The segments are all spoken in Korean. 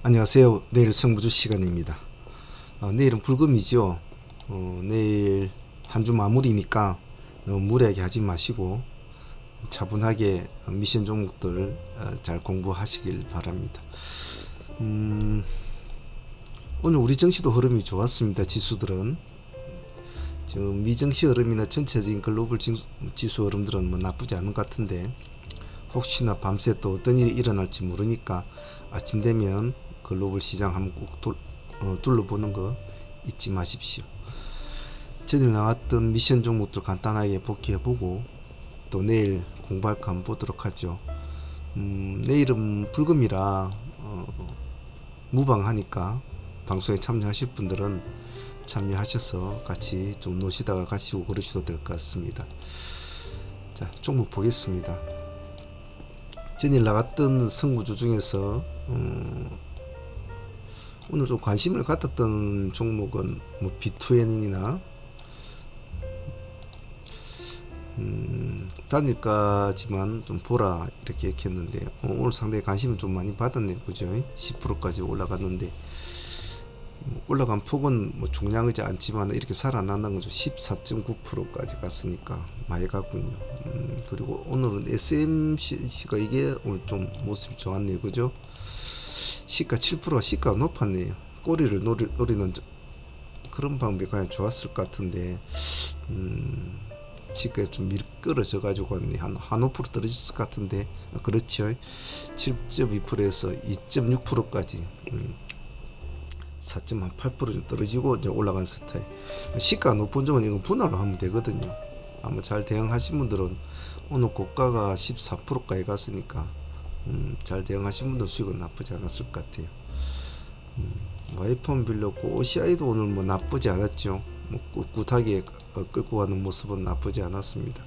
안녕하세요. 내일 승부주 시간입니다. 내일은 불금이죠. 내일 한 주 마무리니까 너무 무리하게 하지 마시고 차분하게 미션 종목들 잘 공부하시길 바랍니다. 오늘 우리 증시도 흐름이 좋았습니다. 지수들은 지금 미증시 흐름이나 전체적인 글로벌 지수 흐름들은 뭐 나쁘지 않은 것 같은데, 혹시나 밤새 또 어떤 일이 일어날지 모르니까 아침 되면 글로벌 시장 한번 꼭 둘러보는 거 잊지 마십시오. 전일 나왔던 미션 종목들 간단하게 복귀해보고 또 내일 공부할 거 한번 보도록 하죠. 내일은 불금이라 무방하니까 방송에 참여하실 분들은 참여하셔서 같이 좀 노시다가 가시고 그러셔도 될 것 같습니다. 자, 종목 보겠습니다. 전일 나갔던 선구주 중에서 오늘 좀 관심을 갖았던 종목은 뭐 B2N이나 단일가지만 좀 보라 이렇게 했는데 오늘 상당히 관심을 좀 많이 받았네요. 그죠? 10%까지 올라갔는데 올라간 폭은 뭐 중량이지 않지만 이렇게 살아난다는 거죠. 14.9%까지 갔으니까 많이 갔군요. 그리고 오늘은 SMC가 이게 오늘 좀 모습이 좋았네요. 그죠? 시가 7%가 시가가 높았네요. 꼬리를 노리는 그런 방법이 과연 좋았을 것 같은데 시가에 좀 미끄러져 가지고 한 5% 떨어졌을 것 같은데, 그렇죠. 7.2%에서 2.6%까지 4.8% 떨어지고 이제 올라간 스타일. 시가 높은 쪽은 이거 분할로 하면 되거든요. 아마 잘 대응하신 분들은 오늘 고가가 14%까지 갔으니까 잘 대응하신 분들 수익은 나쁘지 않았을 것 같아요. 와이폰 빌렸고 OCI도 오늘 뭐 나쁘지 않았죠. 뭐 꿋꿋하게 끌고 가는 모습은 나쁘지 않았습니다.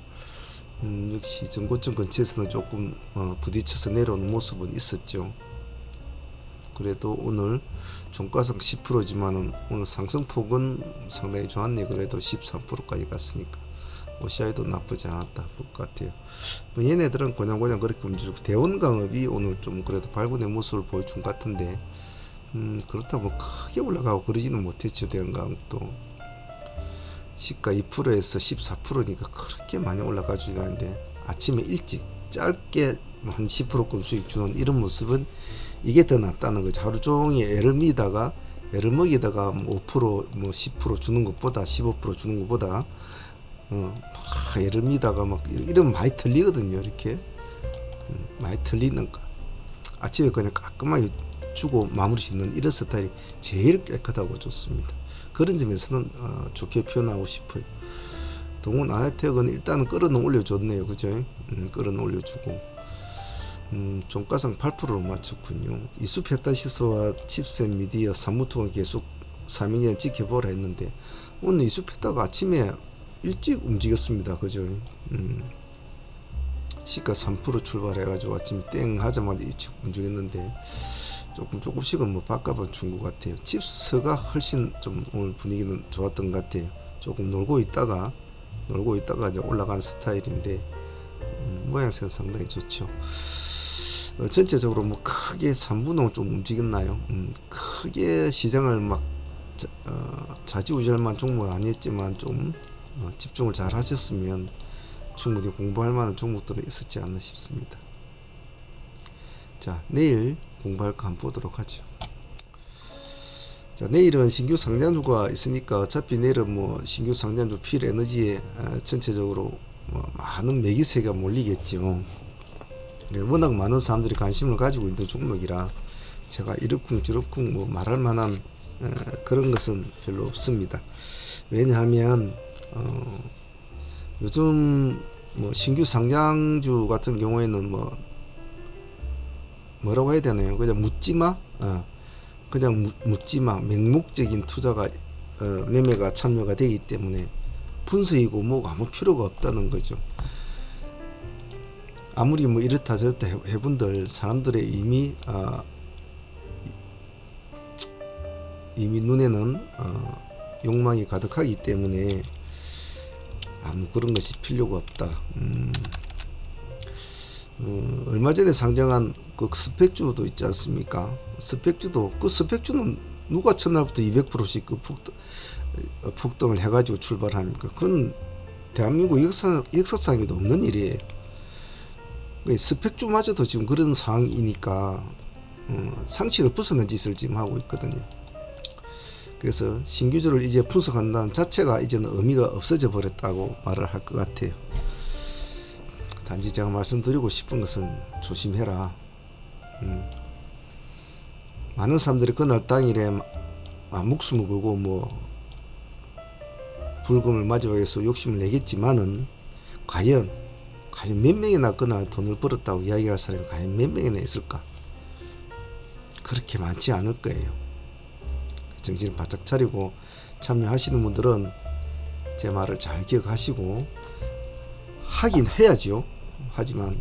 역시 전고점 근처에서는 조금 부딪혀서 내려오는 모습은 있었죠. 그래도 오늘 종가상 10%지만은 오늘 상승폭은 상당히 좋았네. 그래도 13%까지 갔으니까 OCI도 나쁘지 않았다 볼 것 같아요. 뭐 얘네들은 고냥고냥 그렇게 움직이고, 대원강업이 오늘 좀 그래도 발군의 모습을 보여준 것 같은데 그렇다고 뭐 크게 올라가고 그러지는 못했죠. 대원강업도 시가 2%에서 14%니까 그렇게 많이 올라가지는 않는데, 아침에 일찍 짧게 한 10%권 수익 주는 이런 모습은 이게 더 낫다는 거죠. 하루 종일 애를 먹이다가 5% 뭐 10% 주는 것보다 15% 주는 것보다 막 애를 미다가 막 이러면 많이 틀리거든요. 이렇게 많이 틀리는 거. 아침에 그냥 깔끔하게 주고 마무리 짓는 이런 스타일이 제일 깨끗하고 좋습니다. 그런 점에서는 좋게 표현하고 싶어요. 동원 아이텍은 일단은 끌어는 올려줬네요. 그죠? 끌어는 올려주고 종가상 8%로 맞췄군요. 이수페타시스와 칩셋 미디어 사무통은 계속 3일간 지켜보라 했는데 오늘 이수페타가 아침에 일찍 움직였습니다. 그죠? 시가 3% 출발해가지고 아침 땡 하자마자 일찍 움직였는데 조금씩은 뭐 바꿔봐 준 것 같아요. 칩스가 훨씬 좀 오늘 분위기는 좋았던 것 같아요. 조금 놀고 있다가 이제 올라간 스타일인데 모양새는 상당히 좋죠. 전체적으로 뭐 크게 3분홍 좀 움직였나요? 크게 시장을 막 좌지우지할만 종목은 아니었지만 좀 집중을 잘 하셨으면 충분히 공부할 만한 종목들은 있었지 않나 싶습니다. 자, 내일 공부할 거 한번 보도록 하죠. 자, 내일은 신규 상장주가 있으니까 어차피 내일은 뭐 신규 상장주 필에너지에 전체적으로 뭐 많은 매기세가 몰리겠죠. 워낙 많은 사람들이 관심을 가지고 있는 종목이라 제가 이러쿵저러쿵 뭐 말할 만한 그런 것은 별로 없습니다. 왜냐하면 요즘 뭐 신규 상장주 같은 경우에는 뭐라고 해야 되나요? 그냥 묻지마, 그냥 묻지마, 맹목적인 투자가 매매가 참여가 되기 때문에 분수이고 뭐가 아무 필요가 없다는 거죠. 아무리 뭐 이렇다 저렇다 해본들 사람들의 이미 눈에는 욕망이 가득하기 때문에 아무 그런 것이 필요가 없다. 얼마 전에 상장한 그 스펙주도 있지 않습니까? 스펙주도 그 스펙주는 누가 첫날부터 200%씩 그 폭등을 해가지고 출발합니까? 그건 대한민국 역사상에도 없는 일이에요. 스펙주마저도 지금 그런 상황이니까 상식을 벗어난 짓을 지금 하고 있거든요. 그래서 신규주를 이제 분석한다는 자체가 이제는 의미가 없어져 버렸다고 말을 할 것 같아요. 단지 제가 말씀드리고 싶은 것은 조심해라. 많은 사람들이 그날 당일에 목숨을 걸고 뭐 불금을 맞이하기 위해서 욕심을 내겠지만은 과연 몇 명이나 그날 돈을 벌었다고 이야기할 사람이 과연 몇 명이나 있을까? 그렇게 많지 않을 거예요. 정신을 바짝 차리고 참여하시는 분들은 제 말을 잘 기억하시고 하긴 해야죠. 하지만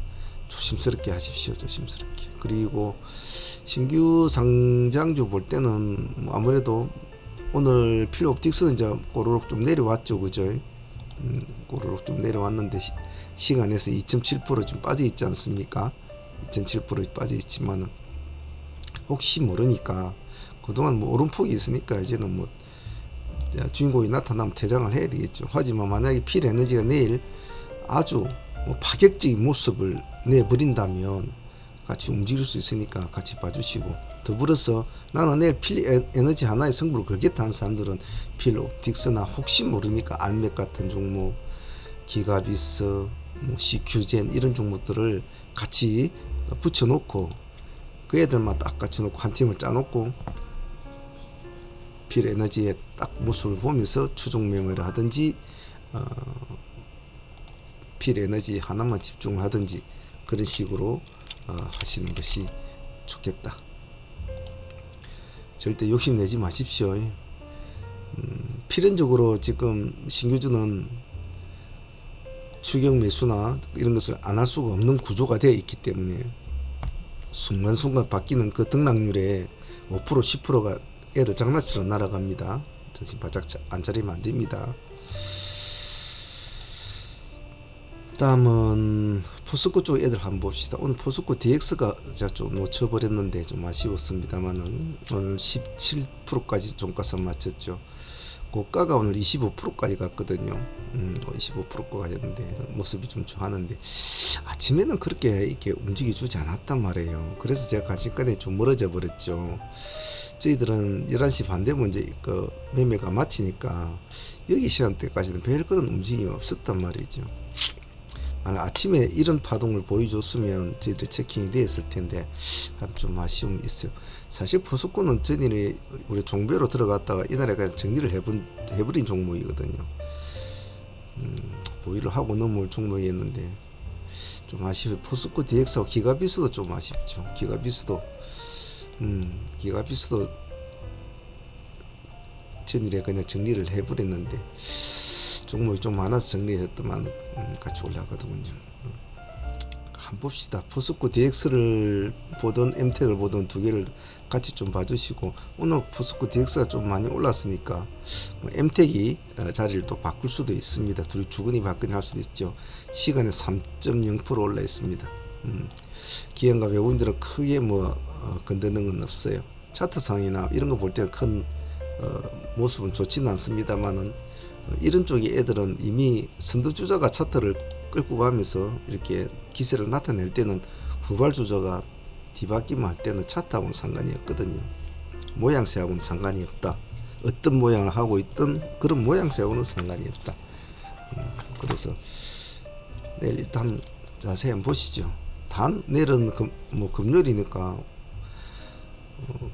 조심스럽게 하십시오. 조심스럽게. 그리고 신규 상장주 볼 때는 뭐 아무래도 오늘 필로옵틱스는 이제 꼬르륵 좀 내려왔죠. 그죠? 꼬르륵 좀 내려왔는데 시간에서 2.7% 좀 빠져 있지 않습니까? 2.7% 빠져 있지만은 혹시 모르니까 그동안 뭐 오름폭이 있으니까 이제는 뭐 주인공이 나타나면 퇴장을 해야 되겠죠. 하지만 만약에 필에너지가 내일 아주 뭐 파격적인 모습을 내버린다면 같이 움직일 수 있으니까 같이 봐주시고, 더불어서 나는 내일 필에너지 하나의 승부를 걸겠다 하는 사람들은 필옵틱스나 혹시 모르니까 알맥 같은 종목, 기가비스, 뭐 CQ젠 이런 종목들을 같이 붙여놓고 그 애들만 딱 갖춰놓고 한 팀을 짜놓고 필에너지의 딱 모습을 보면서 추종 매매를 하든지 필에너지 하나만 집중을 하든지 그런 식으로 하시는 것이 좋겠다. 절대 욕심내지 마십시오. 필연적으로 지금 신규주는 추격 매수나 이런 것을 안 할 수가 없는 구조가 되어 있기 때문에 순간순간 바뀌는 그 등락률에 5% 10%가 애들 장난처럼 날아갑니다. 정신 바짝 안 차리면 안 됩니다. 다음은 포스코 쪽 애들 한번 봅시다. 오늘 포스코 DX가 제가 좀 놓쳐버렸는데 좀 아쉬웠습니다만은 오늘 17%까지 종가선 맞췄죠. 고가가 오늘 25%까지 갔거든요. 25%가 갔는데 모습이 좀 좋았는데 아침에는 그렇게 이렇게 움직여주지 않았단 말이에요. 그래서 제가 간신간에 좀 멀어져 버렸죠. 저희들은 11시 반 되면 이제 그 매매가 마치니까 여기 시간대까지는 별 그런 움직임이 없었단 말이죠. 아침에 이런 파동을 보여줬으면 저희들이 체킹이 되었을 텐데 좀 아쉬움이 있어요. 사실 포스코는 전일에 우리 종배로 들어갔다가 이날에 그냥 정리를 해버린 종목이거든요. 보유를 하고 넘어올 종목이었는데 좀 아쉬워요. 포스코 DX하고 기가비스도 좀 아쉽죠. 기가비스도 전일에 그냥 정리를 해버렸는데 종목이 좀 많아서 정리했더만 같이 올라가더군요. 한번 봅시다. 포스코 DX를 보던 엠텍을 보던 두 개를 같이 좀 봐주시고, 오늘 포스코 DX가 좀 많이 올랐으니까 엠텍이 자리를 또 바꿀 수도 있습니다. 둘이 주거니 받거니 할 수도 있죠. 시간에 3.0% 올라 있습니다. 기관과 외국인들은 크게 건드는 건 없어요. 차트상이나 이런 거 볼 때 큰 모습은 좋지는 않습니다만은 이런 쪽의 애들은 이미 선두주자가 차트를 끌고 가면서 이렇게 기세를 나타낼 때는 후발주자가 뒤바뀌면 할 때는 차트하고는 상관이 없거든요. 모양새하고는 상관이 없다. 어떤 모양을 하고 있든 그런 모양새하고는 상관이 없다. 그래서 내일 일단 자세히 한번 보시죠. 단 내일은 금요일이니까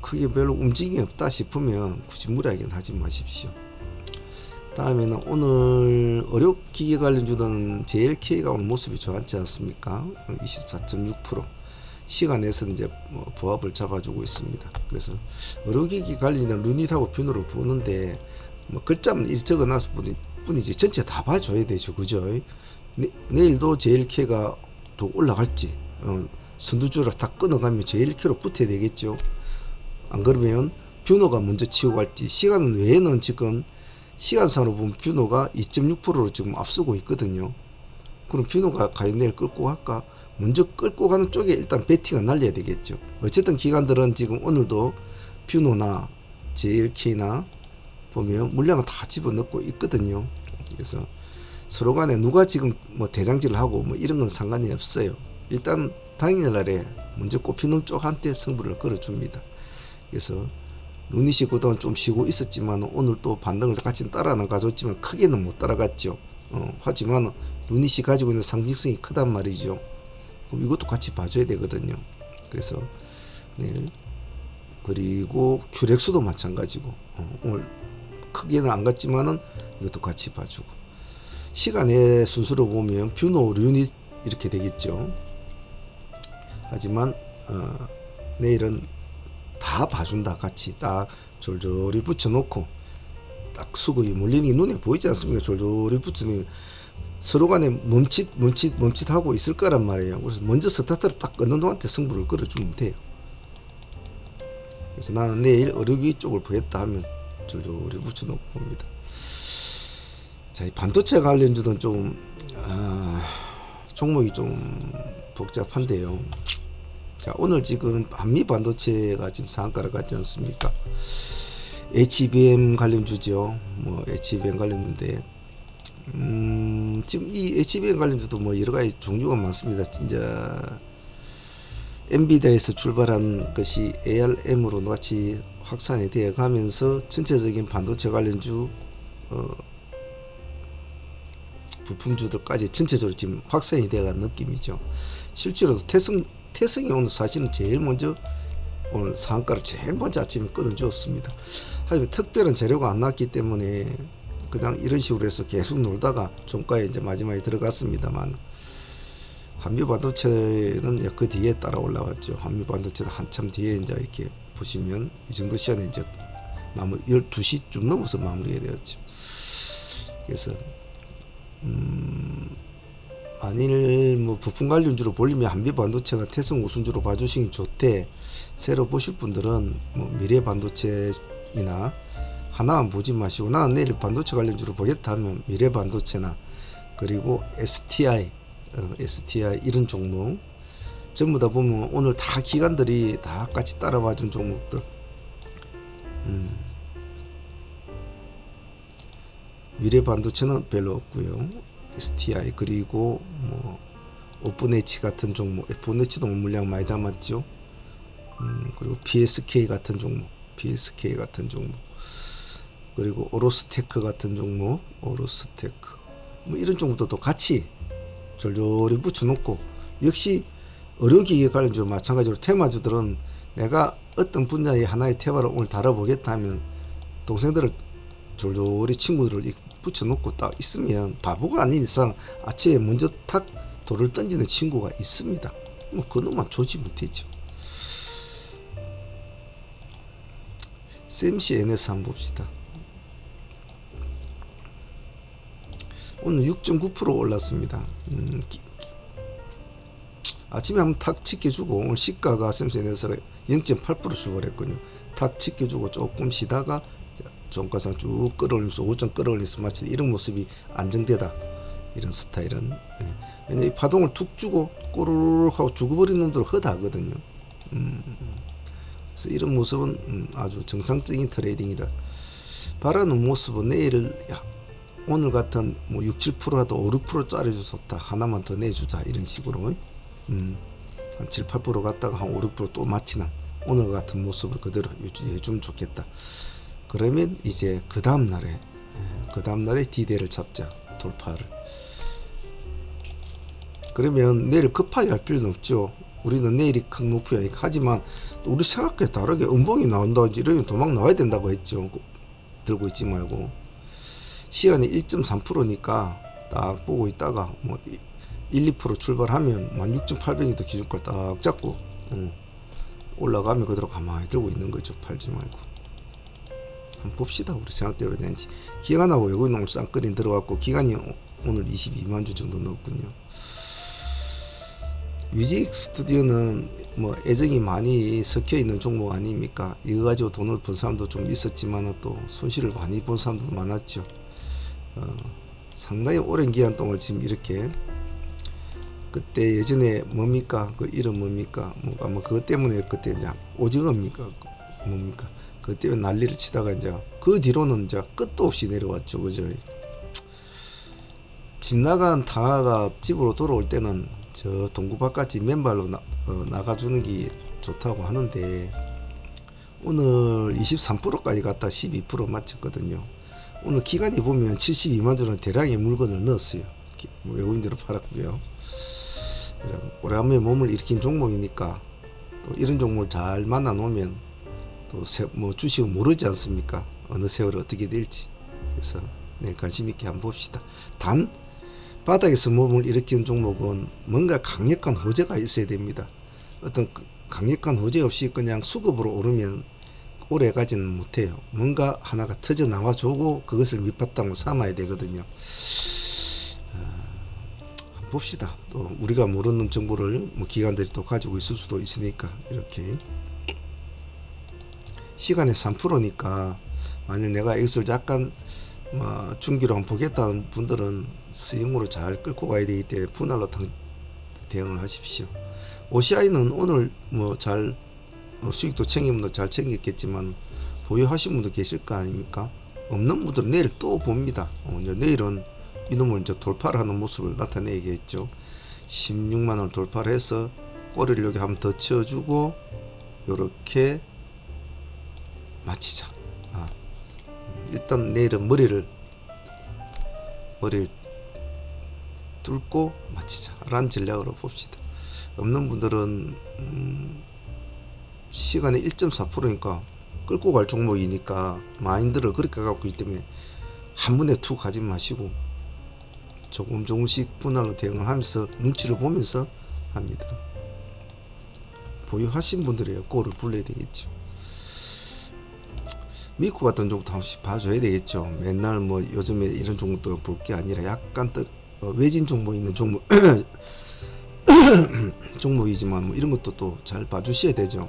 크게 별로 움직임이 없다 싶으면 굳이 무리하게는 하지 마십시오. 다음에는 오늘 의료기기 관련주는 JLK가 오늘 모습이 좋았지 않습니까? 24.6% 시간에서 이제 보합을 잡아주고 있습니다. 그래서 의료기기 관련된 루닛하고 뷰노를 보는데 글자만 일 적어놨을 뿐이지 전체 다 봐줘야 되죠. 그죠? 내일도 JLK가 또 올라갈지 선두주를 다 끊어가면 JLK로 붙어야 되겠죠. 안 그러면 뷰노가 먼저 치고 갈지, 시간 외에는 지금 시간상으로 보면 뷰노가 2.6%로 지금 앞서고 있거든요. 그럼 뷰노가 과연 내일 끌고 갈까? 먼저 끌고 가는 쪽에 일단 베팅을 날려야 되겠죠. 어쨌든 기관들은 지금 오늘도 뷰노나 JLK나 보면 물량을 다 집어넣고 있거든요. 그래서 서로 간에 누가 지금 뭐 대장질을 하고 뭐 이런 건 상관이 없어요. 일단 당일날에 먼저 꼽히는 쪽한테 승부를 걸어줍니다. 그래서 루닛이 그동안 좀 쉬고 있었지만 오늘 또 반등을 같이 따라는 가졌지만 크게는 못 따라갔죠. 하지만 루닛이 가지고 있는 상징성이 크단 말이죠. 그럼 이것도 같이 봐줘야 되거든요. 그래서 내일 그리고 큐렉스도 마찬가지고 오늘 크게는 안 갔지만은 이것도 같이 봐주고 시간의 순서로 보면 뷰노 루닛 이렇게 되겠죠. 하지만 내일은 다 봐준다. 같이 딱 졸졸이 붙여놓고 딱 수급이 몰리는 게 눈에 보이지 않습니까? 졸졸이 붙으면 서로 간에 멈칫하고 있을 거란 말이에요. 그래서 먼저 스타트를 딱 끊는 동안테 승부를 걸어주면 돼요. 그래서 나는 내일 어려기 쪽을 보였다 하면 졸졸이 붙여놓고 봅니다. 자, 이 반도체 관련주는 좀 종목이 좀 복잡한데요. 자, 오늘 지금 한미 반도체가 지금 상한가를 갔지 않습니까? HBM 관련주죠. 뭐 HBM 관련주인데 지금 이 HBM 관련주도 뭐 여러 가지 종류가 많습니다. 진짜 엔비디아에서 출발한 것이 ARM으로 같이 확산이 되어 가면서 전체적인 반도체 관련주 부품주들까지 전체적으로 지금 확산이 되어간 느낌이죠. 실제로도 태성이 오늘 사실은 제일 먼저 오늘 상한가를 제일 먼저 아침에 끊어주었습니다. 하지만 특별한 재료가 안 나왔기 때문에 그냥 이런 식으로 해서 계속 놀다가 종가에 이제 마지막에 들어갔습니다만 한미 반도체는 그 뒤에 따라 올라왔죠. 한미 반도체는 한참 뒤에 이제 이렇게 보시면 이 정도 시간에 이제 마무리 12시쯤 넘어서 마무리가 되었죠. 그래서 만일 뭐 부품 관련주로 볼리면 한미 반도체나 태성 우선주로 봐주시긴 좋대. 새로 보실 분들은 뭐 미래 반도체이나 하나만 보지 마시고 나는 내일 반도체 관련주로 보겠다 하면 미래 반도체나 그리고 STI 이런 종목 전부 다 보면 오늘 다 기관들이 다 같이 따라와준 종목들. 미래 반도체는 별로 없고요. STI 그리고 뭐 오픈엣지 같은 종목, 오픈엣지도 물량 많이 담았죠. 그리고 PSK 같은 종목, 그리고 오로스테크 같은 종목, 오로스테크 뭐 이런 종목도 같이 졸졸이 붙여놓고 역시 의료기계 관련주 마찬가지로 테마주들은 내가 어떤 분야의 하나의 테마를 오늘 다뤄보겠다 하면 동생들을 졸졸이 친구들을 붙여놓고 딱 있으면 바보가 아닌 이상 아침에 먼저 탁 돌을 던지는 친구가 있습니다. 뭐 그놈만 조지 못했죠. CMC-NS 한번 봅시다. 오늘 6.9% 올랐습니다. 아침에 한번 탁 지켜주고 오늘 시가가 CMC-NS가 0.8% 출발했거든요. 탁 지켜주고 조금 쉬다가 종가상 쭉 끌어올리면서 5점 끌어올리면서 마치 이런 모습이 안정되다. 이런 스타일은 왜냐 이 파동을 툭 주고 꼬르륵 하고 죽어버리는 놈들 허다하거든요. 그래서 이런 모습은 아주 정상적인 트레이딩이다. 바라는 모습은 내일 오늘 같은 뭐 6, 7% 하도 5, 6%짜리 좋다. 하나만 더 내주자 이런 식으로 한 7, 8% 갔다가 한 5, 6%또 마치는 오늘 같은 모습을 그대로 유지해주면 좋겠다. 그러면 이제 그 다음날에 D대를 잡자. 돌파를. 그러면 내일 급하게 할 필요는 없죠. 우리는 내일이 큰 목표야. 하지만 우리 생각과 다르게 음봉이 나온다 이러면 도망 나와야 된다고 했죠. 들고 있지 말고. 시간이 1.3%니까 딱 보고 있다가 뭐 1, 2% 출발하면 16,800이도 기준가 딱 잡고 올라가면 그대로 가만히 들고 있는 거죠. 팔지 말고. 한번 봅시다. 우리 생각대로 되는지. 기간하고 외국인 오늘 쌍끌이 들어갔고 기간이 오늘 22만 주 정도 넣었군요. 뮤직 스튜디오는 뭐 애정이 많이 섞여 있는 종목 아닙니까? 이거 가지고 돈을 번 사람도 좀 있었지만 또 손실을 많이 본 사람도 많았죠. 상당히 오랜 기간 동안 지금 이렇게 그때 예전에 뭡니까 그 이름 뭡니까 뭐 그것 때문에 그때 이제 오징어입니까 뭡니까 그것 때문에 난리를 치다가 이제 그 뒤로는 이제 끝도 없이 내려왔죠. 그죠? 집 나간 당화가 집으로 돌아올 때는 저 동구 바깥집 맨발로 나가주는 게 좋다고 하는데 오늘 23%까지 갔다 12% 마쳤거든요. 오늘 기간이 보면 72만 주는 대량의 물건을 넣었어요. 외국인들로 팔았고요. 오래간만에 몸을 일으킨 종목이니까 또 이런 종목을 잘 만나 놓으면 또 뭐 주식은 모르지 않습니까? 어느 세월에 어떻게 될지. 그래서 네, 관심 있게 한번 봅시다. 단 바닥에서 몸을 일으키는 종목은 뭔가 강력한 호재가 있어야 됩니다. 어떤 강력한 호재 없이 그냥 수급으로 오르면 오래 가지는 못해요. 뭔가 하나가 터져 나와주고 그것을 밑바탕으로 삼아야 되거든요. 봅시다. 또 우리가 모르는 정보를 뭐 기관들이 또 가지고 있을 수도 있으니까 이렇게 시간에 3%니까 만약 내가 이것을 약간 뭐 중기로 한번 보겠다는 분들은 스윙으로 잘 끌고 가야 되기 때문에 분할로 대응을 하십시오. OCI는 오늘 뭐 잘 수익도 챙기면 잘 챙겼겠지만 보유하신 분도 계실 거 아닙니까? 없는 분들은 내일 또 봅니다. 이제 내일은 이놈을 이제 돌파를 하는 모습을 나타내겠죠. 16만원 돌파를 해서 꼬리를 여기 한번 더 치워주고 요렇게 마치자. 일단 내일은 머리를 뚫고 마치자 라는 전략으로 봅시다. 없는 분들은 시간에 1.4%니까 끌고 갈 종목이니까 마인드를 그렇게 갖고 있기 때문에 한 번에 툭 가지 마시고 조금씩 분할로 대응을 하면서 눈치를 보면서 합니다. 보유하신 분들이에요. 꼴을 불러야 되겠죠. 미쿠 같은 종목도 한 번씩 봐줘야 되겠죠. 맨날 뭐 요즘에 이런 종목도 볼 게 아니라 약간 외진 종목 있는 종목 종목이지만 뭐 이런 것도 또 잘 봐주셔야 되죠.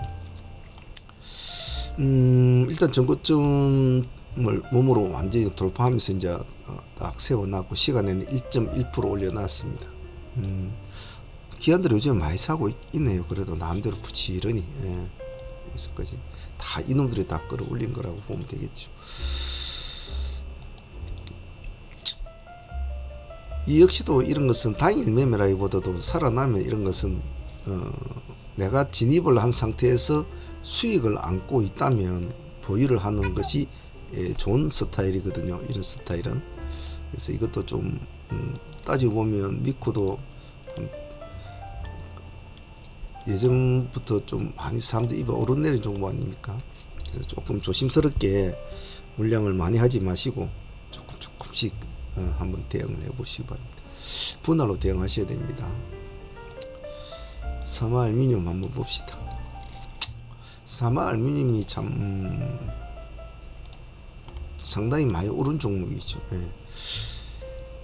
일단 전고점을 몸으로 완전히 돌파하면서 이제 딱 세워놨고 시간에는 1.1% 올려놨습니다. 기관들이 요즘 많이 사고 있네요. 그래도 나름대로 부지런히 여기서까지 다 이놈들이 다 끌어올린 거라고 보면 되겠죠. 이 역시도 이런 것은 당일 매매라기보다도 살아나면 이런 것은 내가 진입을 한 상태에서 수익을 안고 있다면 보유를 하는 것이 좋은 스타일이거든요. 이런 스타일은. 그래서 이것도 좀 따지고 보면 미쿠도 예전부터 좀 많이 사람들이 입에 오르내린 종목 아닙니까? 그래서 조금 조심스럽게 물량을 많이 하지 마시고 조금씩 한번 대응을 해보시기 바랍니다. 분할로 대응하셔야 됩니다. 사마알루미늄 한번 봅시다. 사마알루미늄이 참 상당히 많이 오른 종목이죠.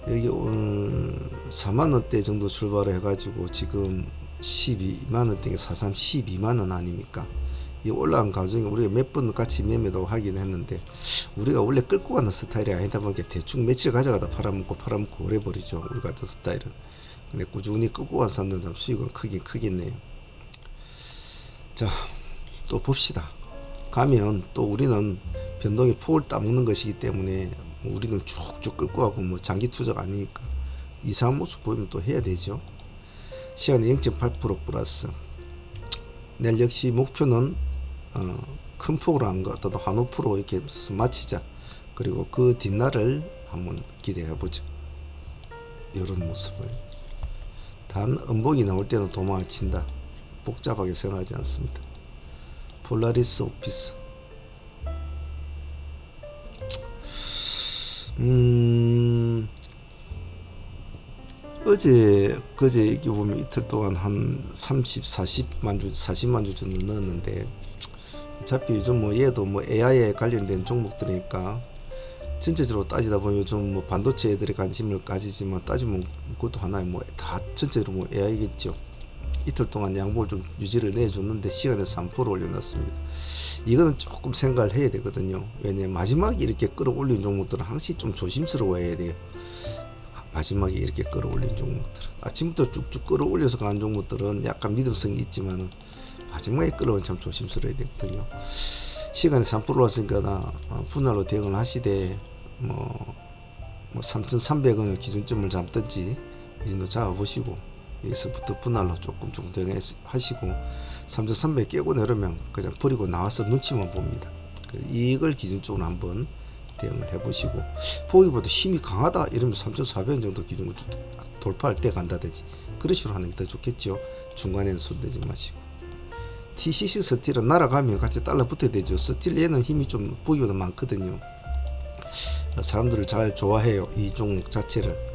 여기 오늘 4만원대 정도 출발을 해가지고 지금 12만원대 43 12만원 아닙니까? 이 올라간 과정에 우리가 몇 번 같이 매매도 하긴 했는데 우리가 원래 끌고 가는 스타일이 아니다 보니까 대충 며칠 가져가다 팔아먹고 오래 버리죠. 우리 같은 스타일은. 근데 꾸준히 끌고 간 사람들은 참 수익은 크겠네요. 자, 또 봅시다. 가면 또 우리는 변동의 폭을 따먹는 것이기 때문에 우리는 쭉쭉 끌고 가고 뭐 장기 투자가 아니니까 이상한 모습 보이면 또 해야 되죠. 시간에 0.8% 플러스. 내일 역시 목표는 큰 폭으로 한 거 어떤 한 5% 이렇게 마치자. 그리고 그 뒷날을 한번 기대해보죠. 이런 모습을. 단 음봉이 나올 때는 도망을 친다. 복잡하게 생각하지 않습니다. 폴라리스 오피스. 그제 이렇게 보면 이틀 동안 한 40만 주 정도 넣었는데 어차피 요즘 뭐 얘도 뭐 AI에 관련된 종목들이니까 전체적으로 따지다 보면 요즘 뭐 반도체 애들이 관심을 가지지만 따지면 그것도 하나의 뭐 다 전체적으로 뭐 AI겠죠. 이틀 동안 양봉을 좀 유지를 내줬는데 시간에 3% 올려놨습니다. 이거는 조금 생각을 해야 되거든요. 왜냐면 마지막에 이렇게 끌어올린 종목들은 항상 좀 조심스러워야 돼요. 마지막에 이렇게 끌어올린 종목들, 아침부터 쭉쭉 끌어올려서 가는 종목들은 약간 믿음성이 있지만 마지막에 끌어오면 참 조심스러워야 되거든요. 시간이 3% 왔으니까 분할로 대응을 하시되 3,300원을 기준점을 잡든지 이 정도 잡아보시고 여기서부터 분할로 조금 대응하시고 3,300 깨고 내려면 그냥 버리고 나와서 눈치만 봅니다. 이걸 기준적으로 한번 대응을 해보시고, 보기보다 힘이 강하다 이러면 3,400원 정도 기준으로 돌파할 때 간다든지 그런 식으로 하는 게 더 좋겠죠. 중간에는 손대지 마시고. TCC 스틸은 날아가면 같이 달라붙어야 되죠. 스틸 얘는 힘이 좀 보기보다 많거든요. 사람들을 잘 좋아해요, 이 종목 자체를.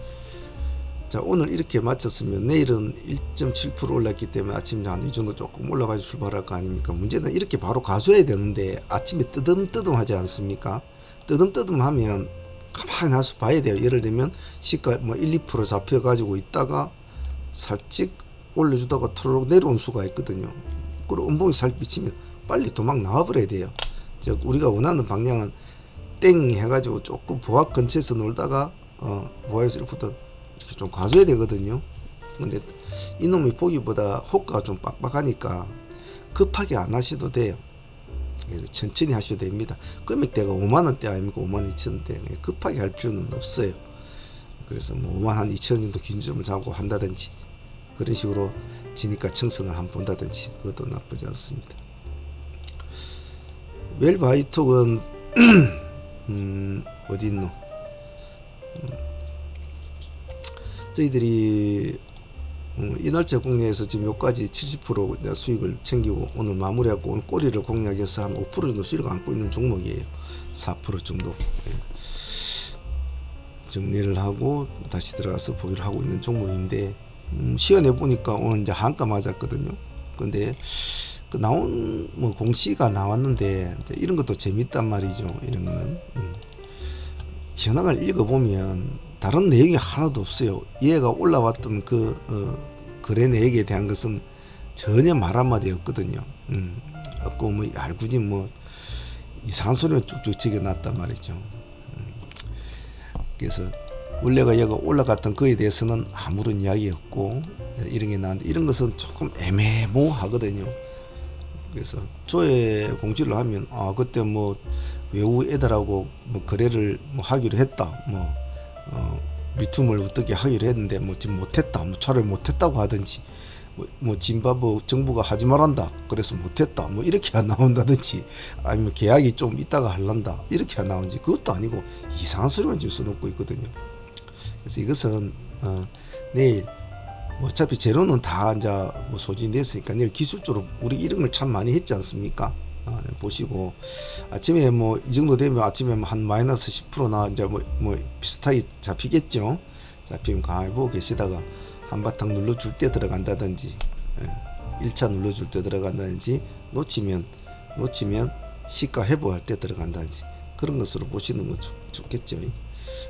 자, 오늘 이렇게 마쳤으면 내일은 1.7% 올랐기 때문에 아침에 한 이 정도 조금 올라가지고 출발할 거 아닙니까? 문제는 이렇게 바로 가져야 되는데 아침에 뜨듬뜨듬 하지 않습니까? 뜨듬뜨듬 하면 가만히 나서 봐야 돼요. 예를 들면 시가 1, 2% 잡혀가지고 있다가 살짝 올려주다가 토록 내려온 수가 있거든요. 그리고 음봉이 살 비치면 빨리 도망 나와버려야 돼요. 즉 우리가 원하는 방향은 땡 해가지고 조금 보합 근처에서 놀다가 보합에서 이렇게 좀 가져야 되거든요. 근데 이놈이 보기보다 호가가 좀 빡빡하니까 급하게 안 하셔도 돼요. 그래서 천천히 하셔도 됩니다. 금액대가 5만원대 아닙니까? 52,000원대. 급하게 할 필요는 없어요. 그래서 5만 한 2천원 정도 기준점을 잡고 한다든지 그런 식으로 지니까 청선을 한번 본다든지 그것도 나쁘지 않습니다. 웰바이톡은 어디 있노? 저희들이 이날치 공략에서 지금 여기까지 70% 수익을 챙기고 오늘 마무리하고 오늘 꼬리를 공략해서 한 5% 정도 수익을 안고 있는 종목이에요. 4% 정도 정리를 하고 다시 들어가서 보유를 하고 있는 종목인데, 시간에 보니까 오늘 이제 한가 맞았거든요. 근데 그 나온 공시가 나왔는데 이런 것도 재밌단 말이죠. 이런 거는 현황을 읽어보면 다른 내용이 하나도 없어요. 얘가 올라왔던 거래 내역에 대한 것은 전혀 말 한마디 없거든요. 없고 알고지 이상한 소리만 쭉쭉 적여놨단 말이죠. 그래서 원래가 얘가 올라갔던 거에 대해서는 아무런 이야기 없고 이런 게 나왔는데 이런 것은 조금 애매모호하거든요. 그래서 조회 공지를 하면 그때 외우 애들하고 거래를 하기로 했다. 리튬을 어떻게 하기로 했는데 지금 못했다. 차라리 못했다고 하든지 짐바브 정부가 하지 말란다. 그래서 못했다. 이렇게 안 나온다든지 아니면 계약이 좀 있다가 할란다. 이렇게 안 나오는지 그것도 아니고 이상한 소리만 지금 써놓고 있거든요. 그래서 이것은 내일 어차피 재료는 다 이제 소진됐으니까 내일 기술적으로 우리 이런 걸 참 많이 했지 않습니까? 보시고 아침에 이 정도 되면 아침에 한 마이너스 10%나 이제 비슷하게 잡히겠죠. 잡히면 가만히 보고 계시다가 한바탕 눌러줄 때 들어간다든지 1차 눌러줄 때 들어간다든지 놓치면 시가 회복할 때 들어간다든지 그런 것으로 보시는 거 좋겠죠.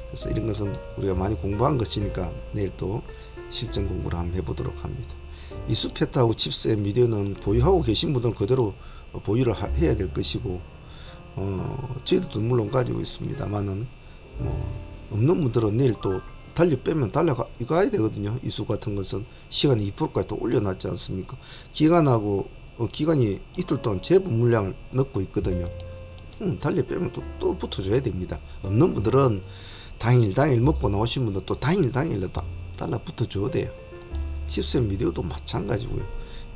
그래서 이런 것은 우리가 많이 공부한 것이니까 내일 또 실전 공부를 한번 해보도록 합니다. 이수페타하고 칩셋 미디어는 보유하고 계신 분들은 그대로 보유를 해야 될 것이고 저희도 물론 가지고 있습니다만은 없는 분들은 내일 또 달리 빼면 달려가야 되거든요. 이수 같은 것은 시간이 2%까지 또 올려놨지 않습니까? 기간이 이틀 동안 제법 물량을 넣고 있거든요. 달리 빼면 또 붙어줘야 됩니다. 없는 분들은 당일 먹고 나오신 분들 또 당일 달라 붙어줘야 돼요. 칩셋 미디어도 마찬가지고요.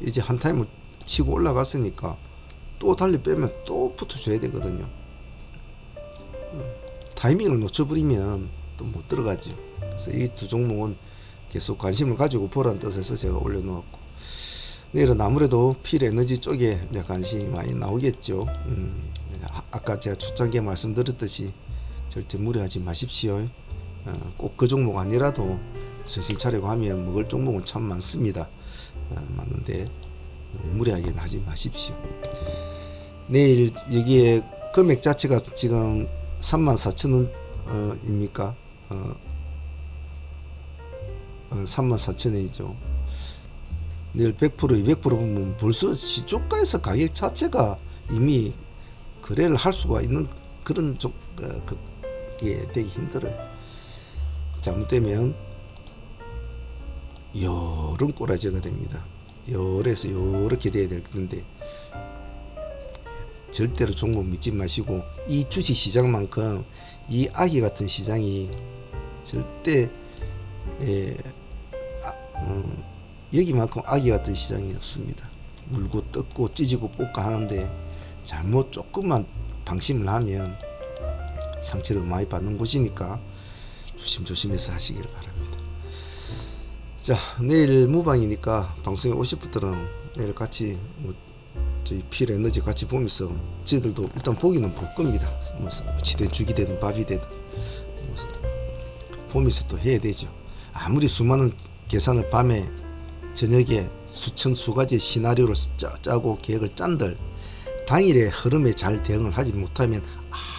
이제 한 타임을 치고 올라갔으니까 또 달리 빼면 또 붙어줘야 되거든요. 타이밍을 놓쳐버리면 또 못 들어가죠. 그래서 이 두 종목은 계속 관심을 가지고 보라는 뜻에서 제가 올려놓았고, 내일은 아무래도 필 에너지 쪽에 이제 관심이 많이 나오겠죠. 아까 제가 초창기에 말씀드렸듯이 절대 무리하지 마십시오. 꼭 그 종목 아니라도 정신 차리고 하면 먹을 종목은 참 많습니다. 많은데 무리하게 하지 마십시오. 내일 여기에 금액 자체가 지금 34,000원입니까? 34,000원이죠. 내일 100%, 200% 보면 벌써 시초가에서 가격 자체가 이미 거래를 할 수가 있는 그런 쪽에 되기 힘들어요. 잘못되면 요런 꼬라지가 됩니다. 요래서 요렇게 돼야 될 텐데 절대로 종목 믿지 마시고 이 주식 시장만큼 이 아기 같은 시장이 절대 여기만큼 아기 같은 시장이 없습니다. 물고 뜯고 찢고 뽑고 하는데 잘못 조금만 방심을 하면 상처를 많이 받는 곳이니까 조심조심해서 하시길 바랍니다. 자, 내일 무방이니까 방송에 오실 분들은 내일 같이 저희 필 에너지 같이 보면서 저희들도 일단 보기는 볼 겁니다. 뭐 지대 죽이 되든 밥이 되든 보면서 또 해야 되죠. 아무리 수많은 계산을 밤에 저녁에 수가지 시나리오를 짜고 계획을 짠들 당일의 흐름에 잘 대응을 하지 못하면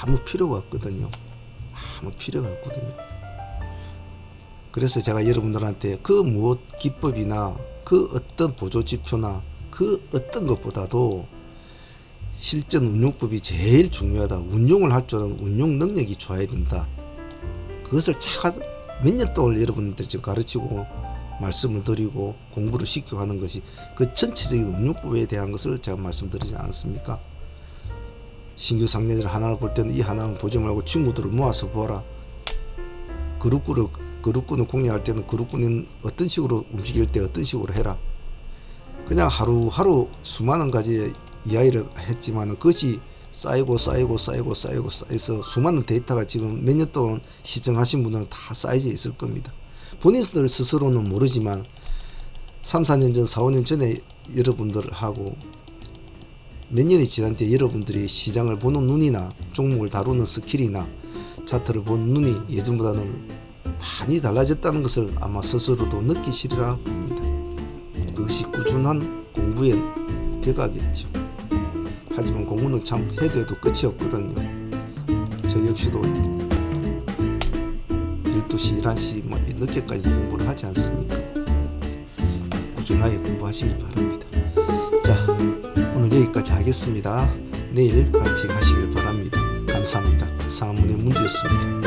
아무 필요가 없거든요. 아무 필요가 없거든요. 그래서 제가 여러분들한테 그 무엇 기법이나 그 어떤 보조지표나 그 어떤 것보다도 실전 운용법이 제일 중요하다. 운용을 할 줄은 운용 능력이 좋아야 된다. 그것을 몇 년 동안 여러분들 지금 가르치고 말씀을 드리고 공부를 시켜가는 것이 그 전체적인 운용법에 대한 것을 제가 말씀드리지 않았습니까? 신규 상례들 하나를 볼 때는 이 하나는 보지 말고 친구들을 모아서 보라. 그룹군을 공략할 때는 그룹군은 어떤 식으로 움직일 때 어떤 식으로 해라. 그냥 하루하루 수많은 가지 이야기를 했지만 그것이 쌓여서 수많은 데이터가 지금 몇 년 동안 시청하신 분들은 다 쌓여져 있을 겁니다. 본인들 스스로는 모르지만 3, 4년 전, 4, 5년 전에 여러분들하고 몇 년이 지난 뒤에 여러분들이 시장을 보는 눈이나 종목을 다루는 스킬이나 차트를 보는 눈이 예전보다는 많이 달라졌다는 것을 아마 스스로도 느끼시리라 봅니다. 그것이 꾸준한 공부의 결과겠죠. 하지만 공부는 참 해도 끝이 없거든요. 저 역시도 12시, 11시 늦게까지 공부를 하지 않습니까? 꾸준하게 공부하시길 바랍니다. 자, 오늘 여기까지 하겠습니다. 내일 파이팅 하시길 바랍니다. 감사합니다. 상문의 문제였습니다.